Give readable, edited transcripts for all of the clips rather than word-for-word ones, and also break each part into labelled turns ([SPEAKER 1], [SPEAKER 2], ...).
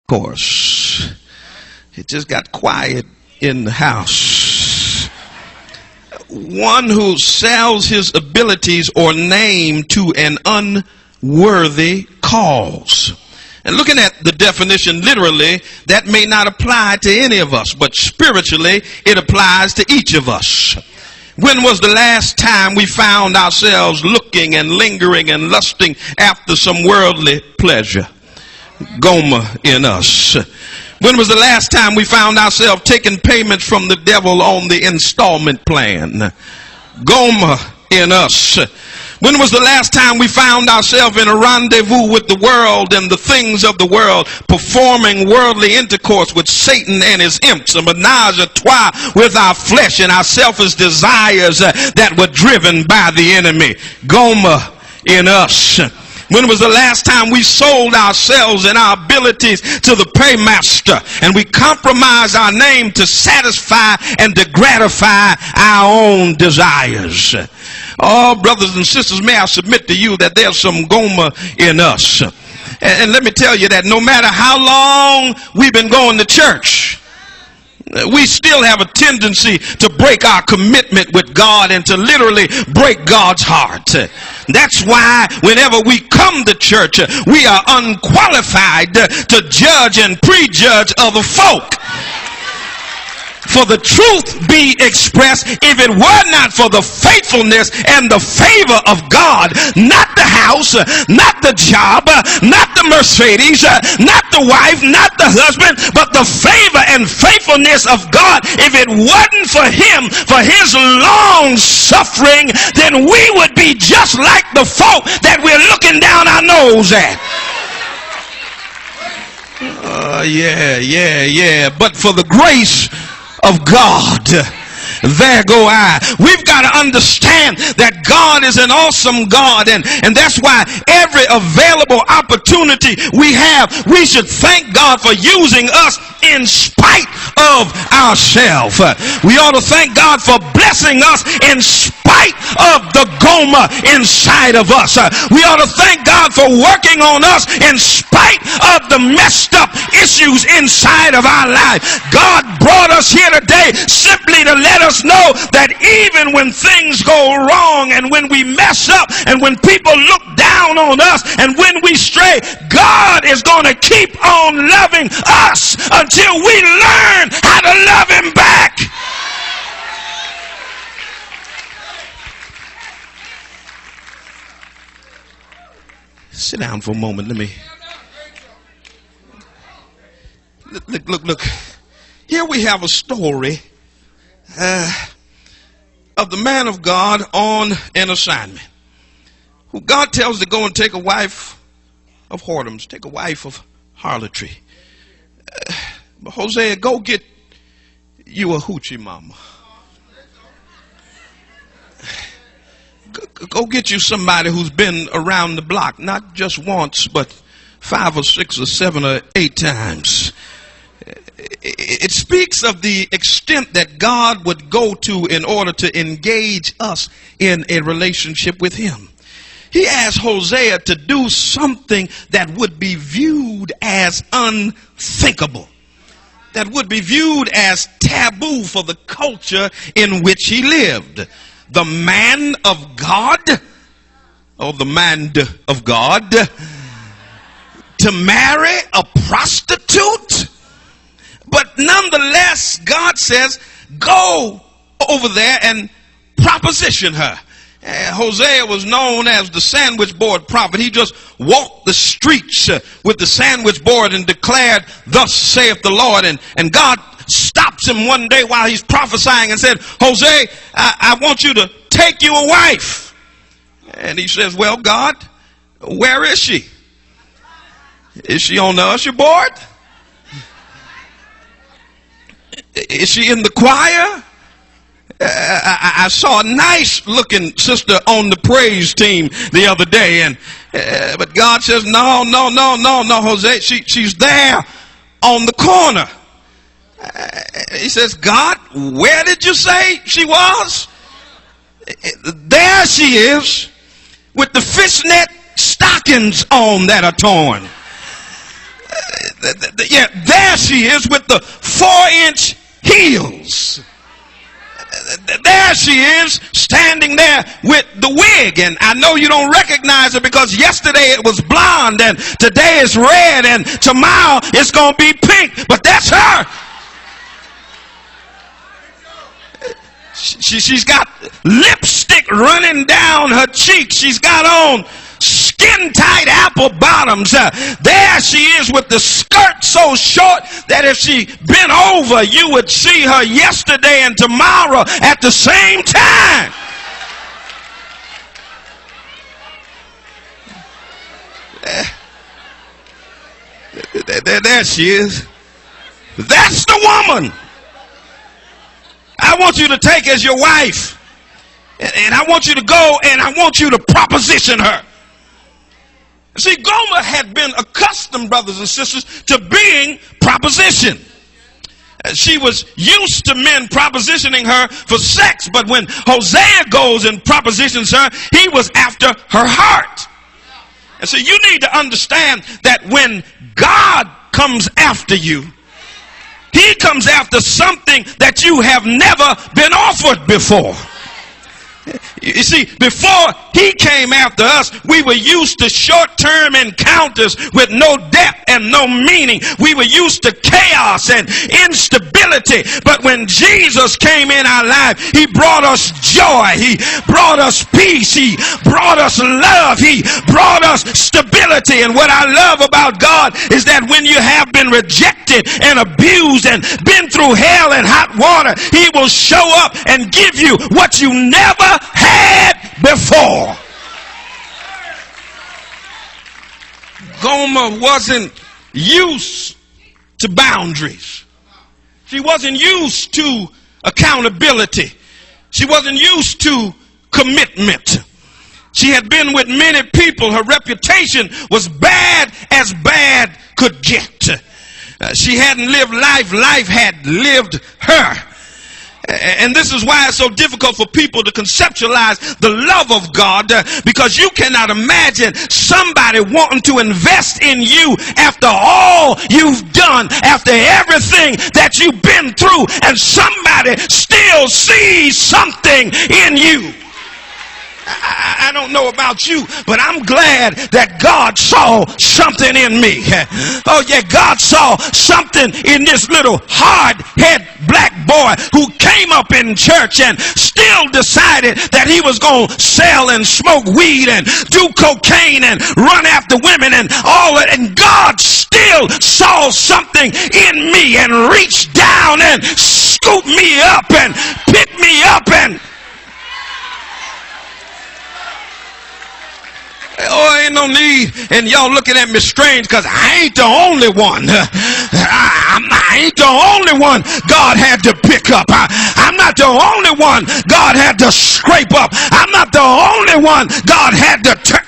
[SPEAKER 1] course. It just got quiet in the house. One who sells his abilities or name to an unworthy cause. And looking at the definition literally, that may not apply to any of us, but spiritually it applies to each of us. When was the last time we found ourselves looking and lingering and lusting after some worldly pleasure? Gomer in us. When was the last time we found ourselves taking payments from the devil on the installment plan? Gomer in us. When was the last time we found ourselves in a rendezvous with the world and the things of the world, performing worldly intercourse with Satan and his imps, a menage a trois with our flesh and our selfish desires that were driven by the enemy? Gomer in us. When was the last time we sold ourselves and our abilities to the paymaster and we compromised our name to satisfy and to gratify our own desires? Oh, brothers and sisters, may I submit to you that there's some Gomer in us. And let me tell you that no matter how long we've been going to church, we still have a tendency to break our commitment with God and to literally break God's heart. That's why whenever we come to church, we are unqualified to judge and prejudge other folk. For the truth be expressed, if it were not for the faithfulness and the favor of God, not the house, not the job, not the Mercedes, not the wife, not the husband, but the favor and faithfulness of God, if it wasn't for him, for his long suffering, then we would be just like the folk that we're looking down our nose at. Yeah. But for the grace of God, there go I. We've got to understand that God is an awesome God, and that's why every available opportunity we have, we should thank God for using us in spite of ourselves. We ought to thank God for blessing us in spite of the Gomer inside of us. We ought to thank God for working on us in spite of the messed up issues inside of our life. God brought us here today simply to let us know that even when things go wrong and when we mess up and when people look down on us and when we stray, God is going to keep on loving us until we learn how to love him back. Sit down for a moment. Let me look. Here we have a story of the man of God on an assignment, who God tells to go and take a wife of whoredoms, take a wife of harlotry. Hosea, go get you a hoochie mama. Go get you somebody who's been around the block, not just once, but 5 or 6 or 7 or 8 times. It speaks of the extent that God would go to in order to engage us in a relationship with him. He asked Hosea to do something that would be viewed as unthinkable, that would be viewed as taboo for the culture in which he lived. The man of God, or the man of God, to marry a prostitute. But nonetheless, God says, go over there and proposition her. Hosea was known as the sandwich board prophet. He just walked the streets with the sandwich board and declared, thus saith the Lord. And God stops him one day while he's prophesying and said, Hosea, I want you to take you a wife. And he says, well, God, where is she? Is she on the usher board? Is she in the choir? I saw a nice looking sister on the praise team the other day, and but God says, no, Hosea, she's there on the corner. He says, God, where did you say she was? There she is, with the fishnet stockings on that are torn. Yeah, there she is with the 4-inch heels. There she is standing there with the wig, and I know you don't recognize her because yesterday it was blonde and today it's red and tomorrow it's going to be pink, but that's her. She's got lipstick running down her cheek. She's got on skin-tight apple bottoms. There she is with the skirt so short that if she bent over, you would see her yesterday and tomorrow at the same time. There she is. That's the woman I want you to take as your wife. And I want you to go and I want you to proposition her. See, Gomer had been accustomed, brothers and sisters, to being propositioned. She was used to men propositioning her for sex, but when Hosea goes and propositions her, he was after her heart. And so you need to understand that when God comes after you, he comes after something that you have never been offered before. You see, before he came after us, we were used to short-term encounters with no depth and no meaning. We were used to chaos and instability. But when Jesus came in our life, he brought us joy. He brought us peace. He brought us love. He brought us stability. And what I love about God is that when you have been rejected and abused and been through hell and hot water, he will show up and give you what you never had before. Gomer wasn't used to boundaries. She wasn't used to accountability. She wasn't used to commitment. She had been with many people. Her reputation was bad as bad could get. She hadn't lived life. Life had lived her. And this is why it's so difficult for people to conceptualize the love of God, because you cannot imagine somebody wanting to invest in you after all you've done, after everything that you've been through, and somebody still sees something in you. I don't know about you, but I'm glad that God saw something in me. Oh yeah, God saw something in this little hard-head black boy who came up in church and still decided that he was going to sell and smoke weed and do cocaine and run after women and all that. And God still saw something in me and reached down and scooped me up and picked me up and oh, ain't no need. And y'all looking at me strange because I ain't the only one. I ain't the only one God had to pick up. I'm not the only one God had to scrape up. I'm not the only one God had to turn.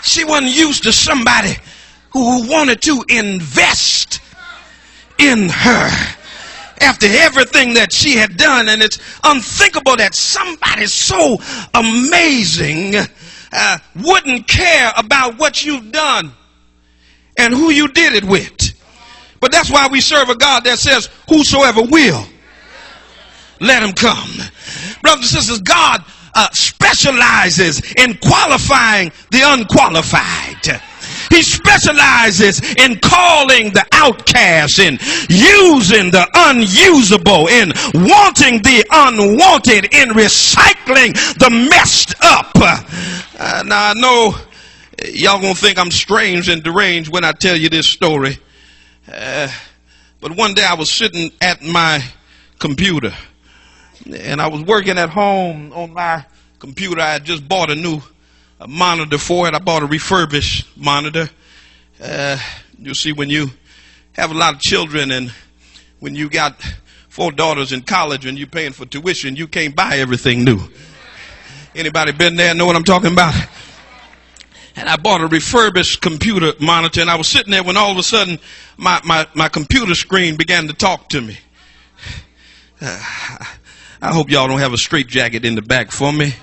[SPEAKER 1] She wasn't used to somebody who wanted to invest in her after everything that she had done. And it's unthinkable that somebody so amazing wouldn't care about what you've done and who you did it with. But that's why we serve a God that says, whosoever will, let him come. Brothers and sisters, God specializes in qualifying the unqualified. He specializes in calling the outcast, in using the unusable, in wanting the unwanted, in recycling the messed up. Now I know y'all gonna think I'm strange and deranged when I tell you this story. But one day I was sitting at my computer and I was working at home on my computer. I had just bought a new monitor for it. I bought a refurbished monitor. You'll see, when you have a lot of children and when you got 4 daughters in college and you're paying for tuition, you can't buy everything new. Anybody been there, know what I'm talking about? And I bought a refurbished computer monitor, and I was sitting there when all of a sudden my computer screen began to talk to me. I hope y'all don't have a straitjacket in the back for me.